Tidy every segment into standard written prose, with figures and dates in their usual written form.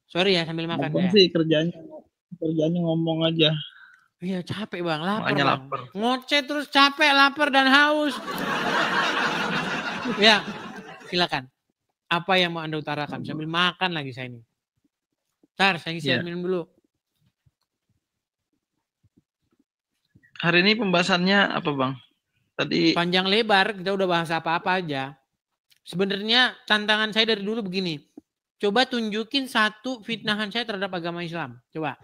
Sorry ya sambil makan Abang ya. sih kerjanya ngomong aja. Iya capek bang, lapar Makanya bang. lapar. Ngoceh terus capek, lapar dan haus. Ya, silakan. Apa yang mau Anda utarakan? Sambil makan lagi saya ini. Ntar, saya isi air minum dulu. Hari ini pembahasannya apa bang? Tadi panjang lebar, kita udah bahas apa-apa aja. Sebenarnya tantangan saya dari dulu begini. Coba tunjukin satu fitnahan saya terhadap agama Islam. Coba.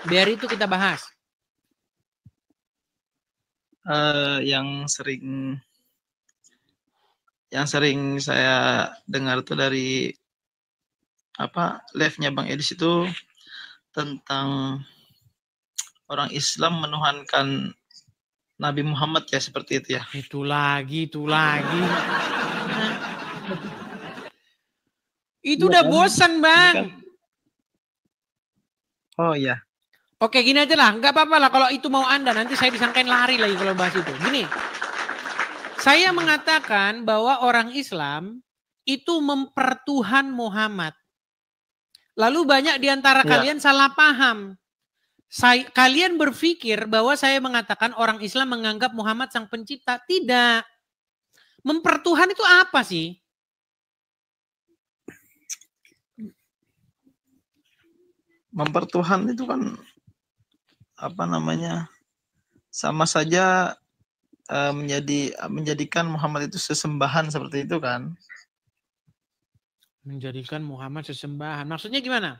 Biar itu kita bahas. yang sering saya dengar tuh dari live-nya Bang Edis itu tentang orang Islam menuhankan Nabi Muhammad ya, seperti itu ya. Itu lagi. Itu udah kan? Bosan bang. Kan... Oh iya. Oke gini aja lah, nggak apa-apa lah kalau itu mau Anda, nanti saya disangkain lari lagi kalau bahas itu. Gini, saya mengatakan bahwa orang Islam itu mempertuhan Muhammad. Lalu banyak di antara kalian salah paham. Kalian berpikir bahwa saya mengatakan orang Islam menganggap Muhammad sang pencipta. Tidak. Mempertuhan itu apa sih? Mempertuhan itu kan sama saja menjadikan Muhammad itu sesembahan, seperti itu kan. Menjadikan Muhammad sesembahan. Maksudnya gimana?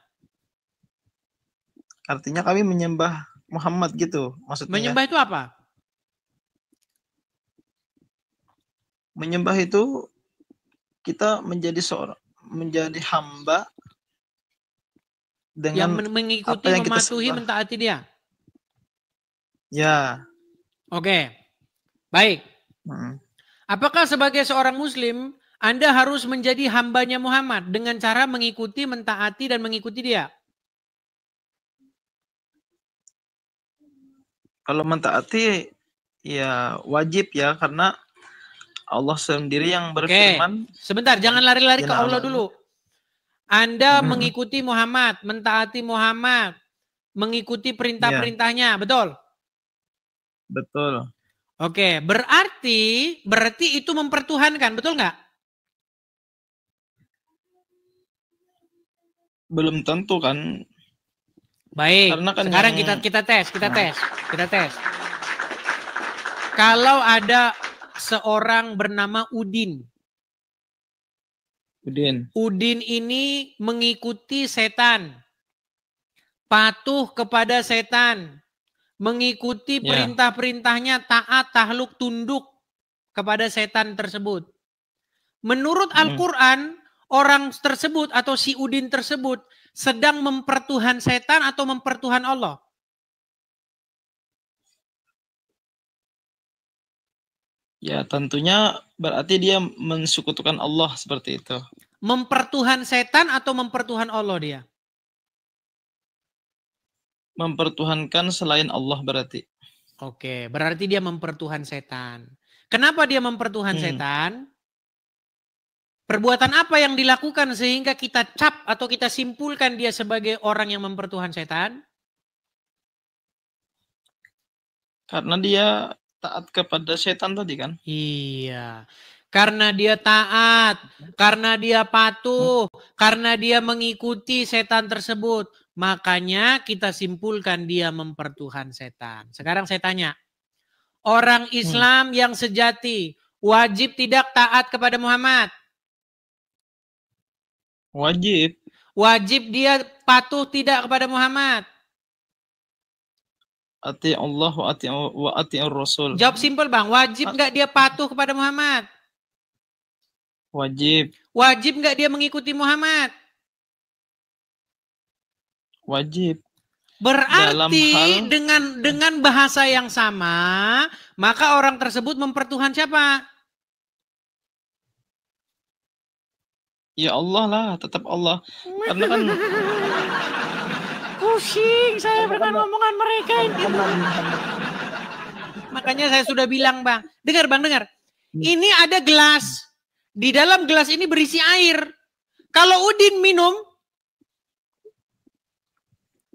Artinya kami menyembah Muhammad gitu maksudnya. Menyembah itu apa? Menyembah itu kita menjadi hamba dengan yang mengikuti, apa yang mematuhi, mentaati dia. Ya. Oke. Baik. Apakah sebagai seorang muslim Anda harus menjadi hambanya Muhammad dengan cara mengikuti, mentaati, dan mengikuti dia? Kalau mentaati ya wajib ya, karena Allah sendiri yang berfirman. Sebentar, jangan lari-lari ke Allah dulu. Anda mengikuti Muhammad, mentaati Muhammad, mengikuti perintah-perintahnya, betul? Betul. Oke, berarti itu mempertuhankan, betul nggak? Belum tentu kan. Baik, karena kan sekarang kita tes. Kalau ada seorang bernama Udin. Udin ini mengikuti setan. Patuh kepada setan. Mengikuti perintah-perintahnya, taat, tahluk, tunduk kepada setan tersebut. Menurut Al-Quran, orang tersebut atau si Udin tersebut sedang mempertuhan setan atau mempertuhan Allah? Ya tentunya berarti dia mensekutukan Allah, seperti itu. Mempertuhan setan atau mempertuhan Allah dia? Mempertuhankan selain Allah berarti. Oke, berarti dia mempertuhan setan. Kenapa dia mempertuhan setan? Perbuatan apa yang dilakukan sehingga kita cap atau kita simpulkan dia sebagai orang yang mempertuhan setan? Karena dia taat kepada setan tadi kan? Iya. Karena dia taat, karena dia patuh, karena dia mengikuti setan tersebut. Makanya kita simpulkan dia mempertuhan setan. Sekarang saya tanya, orang Islam yang sejati wajib tidak taat kepada Muhammad? Wajib. Wajib dia patuh tidak kepada Muhammad? Ati Allah wa ati Rasul. Jawab simpel bang, wajib nggak dia patuh kepada Muhammad? Wajib. Wajib nggak dia mengikuti Muhammad? Wajib. Berarti dengan bahasa yang sama, maka orang tersebut mempertuhan siapa? Ya Allah lah, tetap Allah. Karena kan pusing saya dengan omongan mereka ini. Makanya saya sudah bilang bang, dengar. Ini ada gelas. Di dalam gelas ini berisi air. Kalau Udin minum,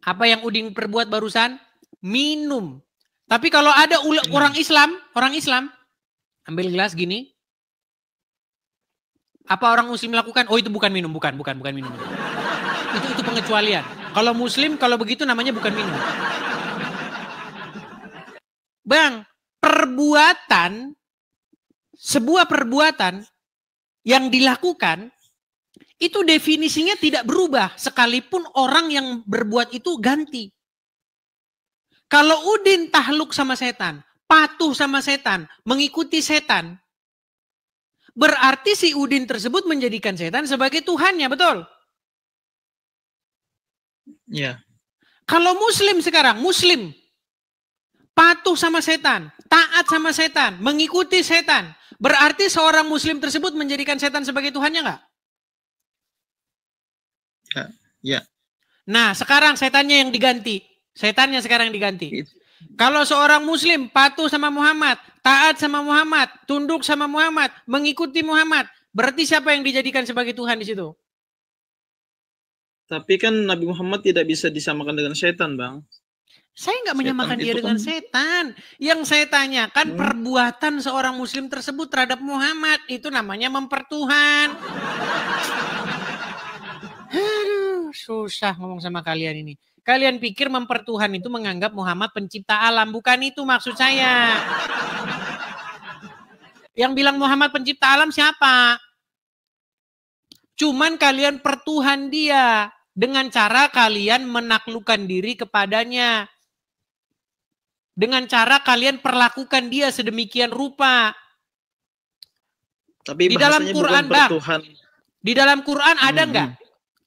apa yang Udin perbuat barusan? Minum. Tapi kalau ada orang Islam, ambil gelas gini. Apa orang Muslim lakukan? Oh, itu bukan minum, bukan minum. Itu pengecualian. Kalau Muslim, kalau begitu namanya bukan minum. Bang, sebuah perbuatan yang dilakukan, itu definisinya tidak berubah. Sekalipun orang yang berbuat itu ganti. Kalau Udin tahluk sama setan, patuh sama setan, mengikuti setan, berarti si Udin tersebut menjadikan setan sebagai Tuhannya, betul? Ya. Kalau Muslim sekarang, Muslim, patuh sama setan, taat sama setan, mengikuti setan, berarti seorang Muslim tersebut menjadikan setan sebagai Tuhannya nggak? Ya. Nah, sekarang setannya yang diganti. Setannya sekarang diganti. Kalau seorang Muslim patuh sama Muhammad, taat sama Muhammad, tunduk sama Muhammad, mengikuti Muhammad, berarti siapa yang dijadikan sebagai Tuhan di situ? Tapi kan Nabi Muhammad tidak bisa disamakan dengan setan, Bang. Saya nggak menyamakan dia dengan setan. Yang saya tanyakan perbuatan seorang Muslim tersebut terhadap Muhammad, itu namanya mempertuhan. Susah ngomong sama kalian ini. Kalian pikir mempertuhan itu menganggap Muhammad pencipta alam. Bukan itu maksud saya. Yang bilang Muhammad pencipta alam siapa? Cuman kalian pertuhan dia. Dengan cara kalian menaklukkan diri kepadanya. Dengan cara kalian perlakukan dia sedemikian rupa. Tapi di dalam Quran, Bang, di dalam Quran ada nggak?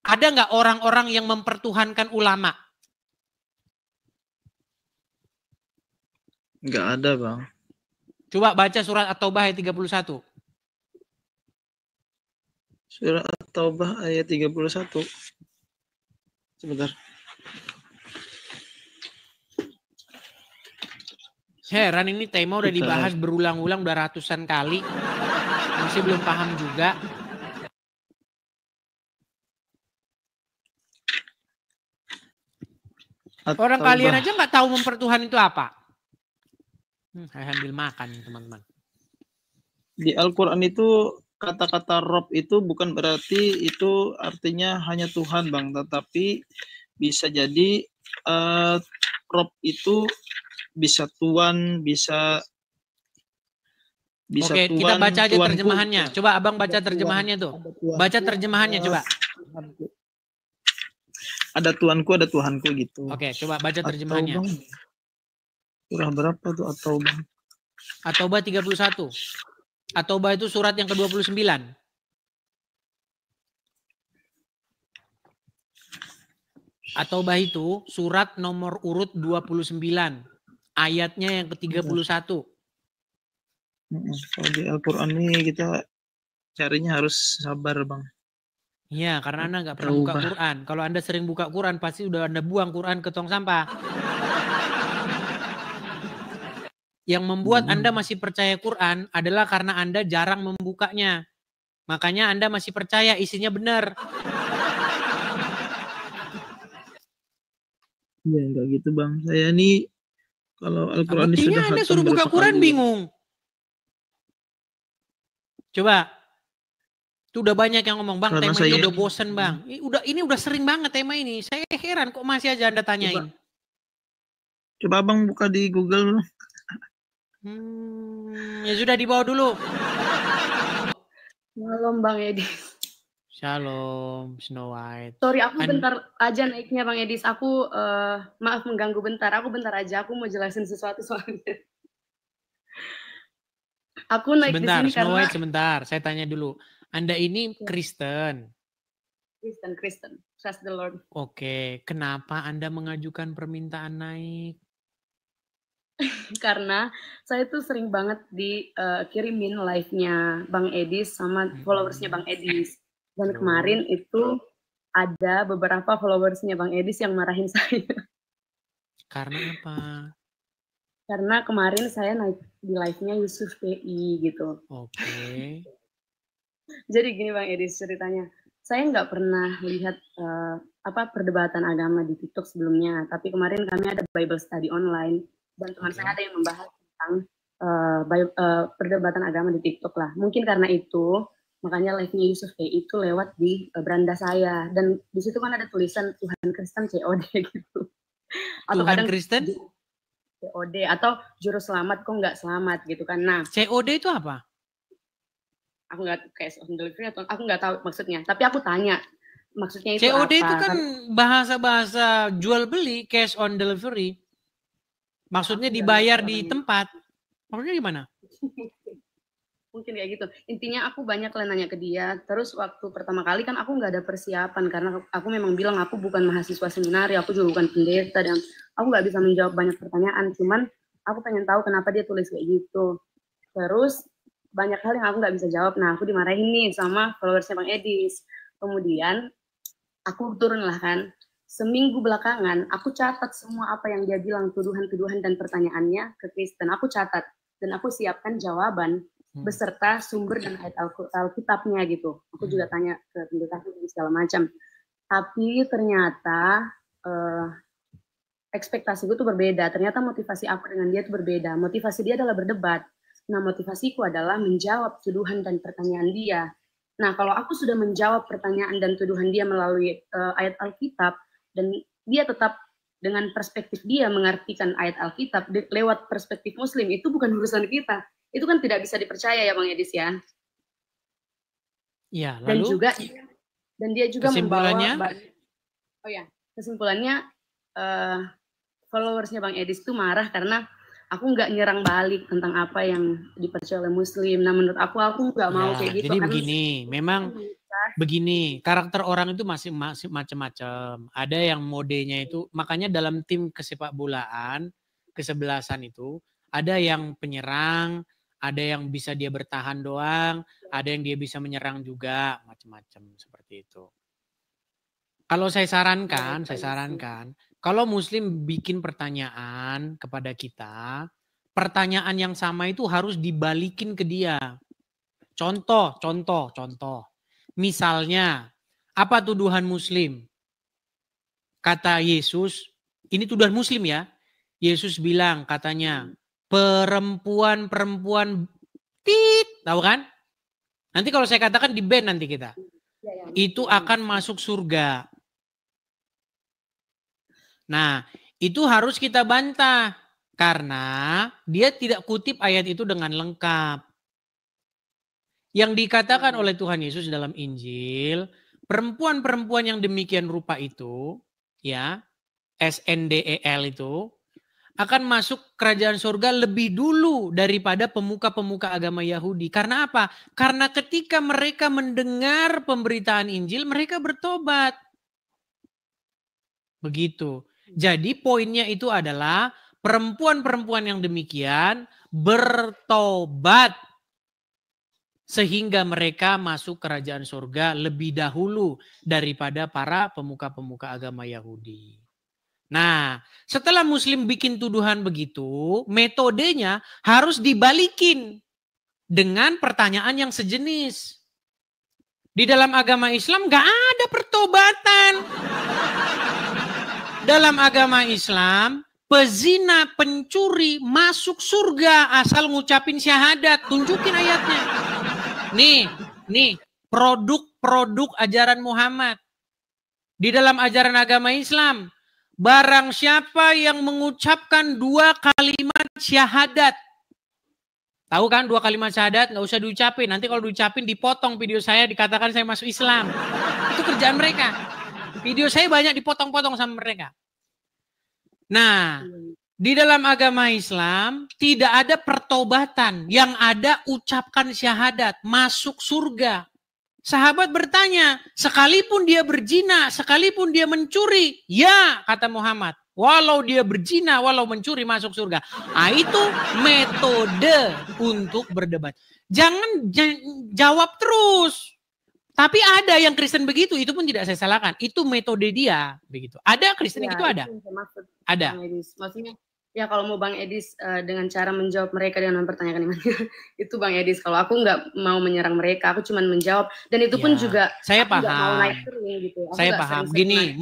Ada nggak orang-orang yang mempertuhankan ulama? Nggak ada, Bang. Coba baca surat At-Taubah ayat 31. Surat At-Taubah ayat 31. Sebentar. Heran, ini tema udah dibahas berulang-ulang, udah ratusan kali. Masih belum paham juga. Orang kalian aja nggak tahu mempertuhan itu apa. Saya sambil makan, teman-teman. Di Al-Quran itu kata-kata Rob itu bukan berarti itu artinya hanya Tuhan, Bang. Tetapi bisa jadi Rob itu bisa Tuhan, bisa Oke, Tuhan, kita baca aja tuanku. terjemahannya. Coba Abang baca terjemahannya tuh. Baca terjemahannya coba. Ada Tuanku, ada Tuhanku gitu. Oke, coba baca terjemahannya. Surah berapa tuh At-Taubah? At-Taubah 31. At-Taubah itu surat yang ke-29. At-Taubah itu surat nomor urut 29. Ayatnya yang ke-31. Kalau di Al-Quran ini kita carinya harus sabar, Bang. Iya, karena Anda nggak pernah buka Quran. Kalau Anda sering buka Quran, pasti udah Anda buang Quran ke tong sampah. Yang membuat Anda masih percaya Quran adalah karena Anda jarang membukanya. Makanya Anda masih percaya isinya benar. Iya, enggak gitu, Bang. Saya nih kalau Al-Quran ini sudah Anda suruh buka Quran bingung. Coba. Itu udah banyak yang ngomong, Bang, tema ini udah bosen, Bang. Ini udah sering banget tema ini. Saya heran kok masih aja Anda tanyain. Coba Bang buka di Google. Ya sudah, dibawa dulu. Shalom Bang Edis. Shalom Snow White. Sorry, aku bentar aja naiknya Bang Edis. Aku maaf mengganggu bentar. Aku bentar aja. Aku mau jelasin sesuatu soalnya. Aku naik sebentar, di sini Snow karena White, sebentar. Saya tanya dulu. Anda ini Kristen? Kristen. Trust the Lord. Oke, kenapa Anda mengajukan permintaan naik? Karena saya tuh sering banget dikirimin live-nya Bang Edis sama followersnya Bang Edis. Dan kemarin itu ada beberapa followersnya Bang Edis yang marahin saya. Karena apa? Karena kemarin saya naik di live-nya Yusuf PI gitu. Oke. Jadi gini Bang Edis ceritanya. Saya nggak pernah lihat perdebatan agama di TikTok sebelumnya, tapi kemarin kami ada Bible study online dan teman saya ada yang membahas tentang perdebatan agama di TikTok lah. Mungkin karena itu makanya live-nya Yusuf PI itu lewat di beranda saya, dan di situ kan ada tulisan Tuhan Kristen COD gitu. Atau Tuhan kadang Kristen COD atau juru selamat kok nggak selamat gitu kan. Nah, COD itu apa? Aku nggak cash on delivery atau aku nggak tahu maksudnya. Tapi aku tanya maksudnya itu COD apa? itu kan bahasa-bahasa jual beli, cash on delivery. Maksudnya dibayar di tempat. Maksudnya gimana? Mungkin kayak gitu. Intinya aku banyak lah nanya ke dia. Terus waktu pertama kali kan aku nggak ada persiapan karena aku memang bilang aku bukan mahasiswa seminari, aku juga bukan pendeta dan aku nggak bisa menjawab banyak pertanyaan. Cuman aku pengen tahu kenapa dia tulis kayak gitu. Terus banyak hal yang aku nggak bisa jawab. Nah aku dimarahin nih sama followersnya Bang Edis. Kemudian aku turun lah kan. Seminggu belakangan aku catat semua apa yang dia bilang, tuduhan-tuduhan dan pertanyaannya ke Kristen. Aku catat dan aku siapkan jawaban beserta sumber dan ayat Alkitabnya gitu. Aku juga tanya ke pendeta dan segala macam. Tapi ternyata ekspektasiku tuh berbeda. Ternyata motivasi aku dengan dia itu berbeda. Motivasi dia adalah berdebat. Nah, motivasiku adalah menjawab tuduhan dan pertanyaan dia. Nah, kalau aku sudah menjawab pertanyaan dan tuduhan dia melalui ayat Alkitab, dan dia tetap dengan perspektif dia mengartikan ayat Alkitab lewat perspektif Muslim, itu bukan urusan kita. Itu kan tidak bisa dipercaya ya Bang Edis ya. Iya, lalu dan dia juga kesimpulannya? Kesimpulannya followersnya Bang Edis itu marah karena aku nggak nyerang balik tentang apa yang dipercaya oleh Muslim. Nah menurut aku nggak mau kayak gitu. Jadi begini, memang begini, karakter orang itu masih macam-macam. Ada yang modenya itu, makanya dalam tim kesepak bolaan, kesebelasan itu, ada yang penyerang, ada yang bisa dia bertahan doang, ada yang dia bisa menyerang juga, macam-macam seperti itu. Kalau saya sarankan, kalau Muslim bikin pertanyaan kepada kita, pertanyaan yang sama itu harus dibalikin ke dia. Contoh. Misalnya, apa tuduhan Muslim? Kata Yesus, ini tuduhan Muslim ya. Yesus bilang katanya, perempuan tahu kan? Nanti kalau saya katakan di band nanti kita. Itu akan masuk surga. Nah, itu harus kita bantah. Karena dia tidak kutip ayat itu dengan lengkap. Yang dikatakan oleh Tuhan Yesus dalam Injil, perempuan-perempuan yang demikian rupa itu, ya, SNDEL itu, akan masuk kerajaan surga lebih dulu daripada pemuka-pemuka agama Yahudi. Karena apa? Karena ketika mereka mendengar pemberitaan Injil, mereka bertobat. Begitu. Jadi poinnya itu adalah perempuan-perempuan yang demikian bertobat. Sehingga mereka masuk kerajaan surga lebih dahulu daripada para pemuka-pemuka agama Yahudi. Nah, setelah Muslim bikin tuduhan begitu, metodenya harus dibalikin dengan pertanyaan yang sejenis. Di dalam agama Islam gak ada pertobatan. Dalam agama Islam, pezina, pencuri masuk surga asal ngucapin syahadat. Tunjukin ayatnya. Nih, produk ajaran Muhammad. Di dalam ajaran agama Islam, barang siapa yang mengucapkan 2 kalimat syahadat. Tahu kan 2 kalimat syahadat nggak usah diucapin. Nanti kalau diucapin dipotong video saya dikatakan saya masuk Islam. Itu kerjaan mereka. Video saya banyak dipotong-potong sama mereka. Nah, di dalam agama Islam tidak ada pertobatan. Yang ada ucapkan syahadat, masuk surga. Sahabat bertanya, sekalipun dia berzina, sekalipun dia mencuri, ya kata Muhammad, walau dia berzina, walau mencuri masuk surga. Nah, itu metode untuk berdebat. Jangan jawab terus. Tapi ada yang Kristen begitu, itu pun tidak saya salahkan. Itu metode dia begitu. Ada Kristen yang itu ada. Ada. Maksudnya Ya kalau mau Bang Edis dengan cara menjawab mereka dengan mempertanyakan imannya, itu Bang Edis. Kalau aku nggak mau menyerang mereka, aku cuma menjawab. Dan itu pun juga saya aku nggak mau naik paham. sering gitu. Aku Saya nggak paham. sering-sering Gini, naik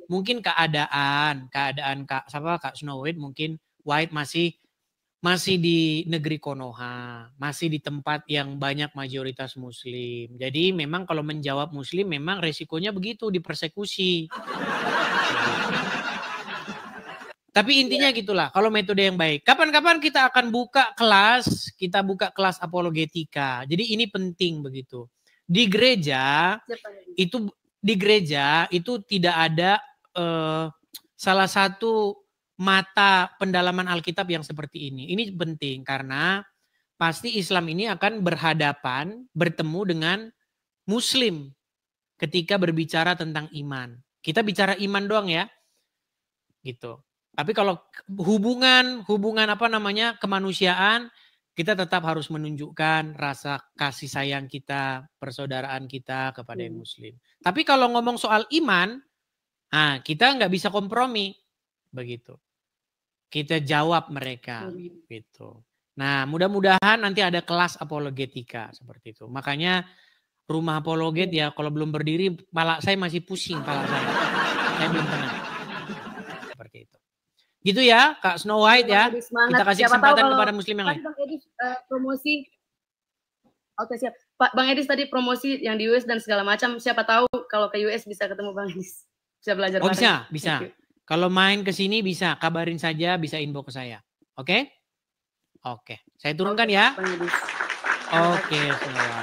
mungkin keadaan Kak Snow White mungkin White masih di negeri Konoha, masih di tempat yang banyak mayoritas Muslim. Jadi memang kalau menjawab Muslim memang resikonya begitu, dipersekusi. Tapi intinya gitulah, kalau metode yang baik. Kapan-kapan kita akan buka kelas apologetika. Jadi ini penting begitu. Di gereja itu tidak ada salah satu mata pendalaman Alkitab yang seperti ini. Ini penting karena pasti Islam ini akan bertemu dengan Muslim ketika berbicara tentang iman. Kita bicara iman doang ya, gitu. Tapi kalau hubungan kemanusiaan, kita tetap harus menunjukkan rasa kasih sayang kita, persaudaraan kita kepada yang Muslim. Tapi kalau ngomong soal iman, kita nggak bisa kompromi, begitu. Kita jawab mereka, gitu. Nah, mudah-mudahan nanti ada kelas apologetika seperti itu. Makanya rumah apologet ya, kalau belum berdiri, malah saya masih pusing kepala saya. Saya belum tenang. Seperti itu. Gitu ya, Kak Snow White ya. Kita kasih kesempatan kepada Muslim yang lain. Bang Edis promosi. Oke siap. Pak Bang Edis tadi promosi yang di US dan segala macam. Siapa tahu kalau ke US bisa ketemu Bang Edis. Bisa belajar bareng. Bisa. Kalau main ke sini bisa, kabarin saja, bisa info ke saya. Oke? Oke. Saya turunkan ya. Bang Edis. Oke, semua.